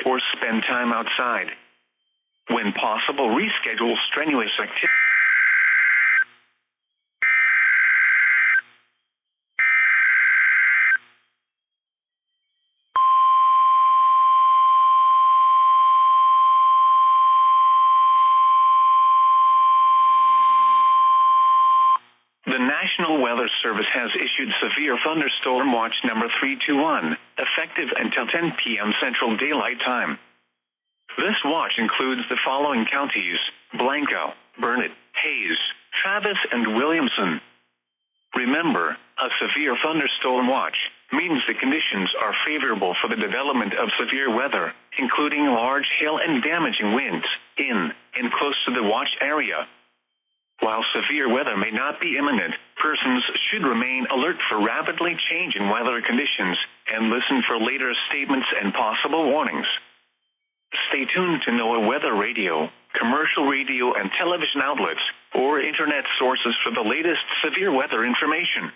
or spend time outside. When possible, reschedule strenuous activities. The National Weather Service has issued Severe Thunderstorm Watch number 321, effective until 10 p.m. Central Daylight Time. This watch includes the following counties: Blanco, Burnett, Hayes, Travis, and Williamson. Remember, a severe thunderstorm watch means the conditions are favorable for the development of severe weather, including large hail and damaging winds, in and close to the watch area. While severe weather may not be imminent, persons should remain alert for rapidly changing weather conditions and listen for later statements and possible warnings. Stay tuned to NOAA weather radio, commercial radio and television outlets, or internet sources for the latest severe weather information.